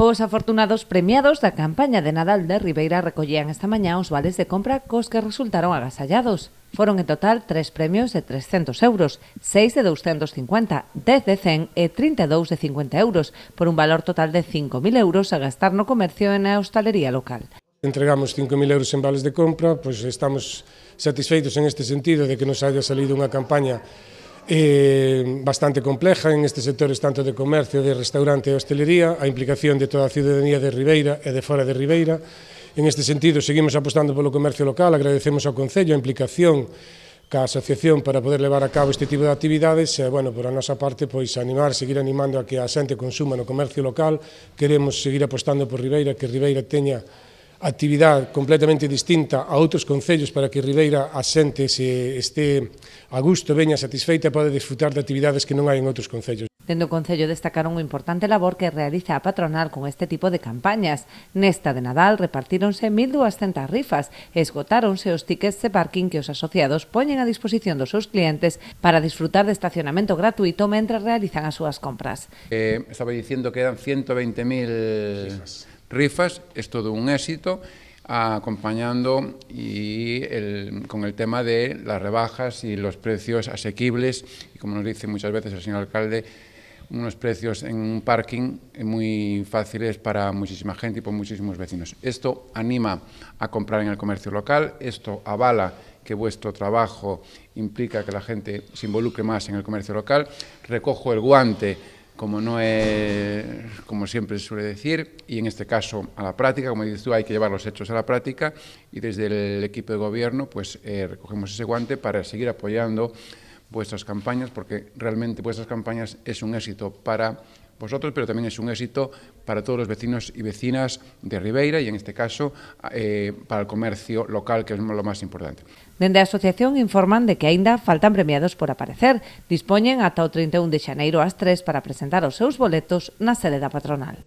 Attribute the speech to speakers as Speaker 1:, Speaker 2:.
Speaker 1: Os afortunados premiados da campaña de Nadal de Ribeira recollían esta mañá os vales de compra cos que resultaron agasallados. Foron en total 3 premios de 300 euros, 6 de 250, 10 de 100 e 32 de 50 euros, por un valor total de 5.000 euros a gastar no comercio e na hostalería local.
Speaker 2: Entregamos 5.000 euros en vales de compra, pois estamos satisfeitos en este sentido de que nos haya salido unha campaña bastante compleja en estes sectores tanto de comercio, de restaurante e hostelería, a implicación de toda a ciudadanía de Ribeira e de fora de Ribeira. En este sentido, seguimos apostando polo comercio local, agradecemos ao Concello a implicación ca asociación para poder levar a cabo este tipo de actividades e, bueno, por a nosa parte, pois seguir animando a que a xente consuma no comercio local. Queremos seguir apostando por Ribeira, que Ribeira teña actividade completamente distinta a outros concellos para que Ribeira a xente se este a gusto, veña satisfeita e pode disfrutar de actividades que non hai en outros concellos.
Speaker 1: Dende o Concello destacaron o importante labor que realiza a patronal con este tipo de campañas. Nesta de Nadal repartíronse 1.200 rifas e esgotáronse os tickets de parking que os asociados poñen a disposición dos seus clientes para disfrutar de estacionamento gratuito mentre realizan as súas compras.
Speaker 3: Estaba dicindo que eran 120.000 rifas, es todo un éxito, acompañando con el tema de las rebajas y los precios asequibles, y como nos dice muchas veces el señor alcalde, unos precios en un parking muy fáciles para muchísima gente y por muchísimos vecinos. Esto anima a comprar en el comercio local, esto avala que vuestro trabajo implica que la gente se involucre más en el comercio local. Recojo el guante, como siempre se suele decir, y en este caso a la práctica, como dices tú, hay que llevar los hechos a la práctica, y desde el equipo de gobierno pues recogemos ese guante para seguir apoyando vuestras campañas, porque realmente vuestras campañas es un éxito para vosotros, pero también es un éxito para todos los vecinos y vecinas de Ribeira y en este caso para el comercio local, que es lo más importante.
Speaker 1: Dende a asociación informan de que aínda faltan premiados por aparecer. Dispoñen ata o 31 de xaneiro ás 3 para presentar os seus boletos na sede da patronal.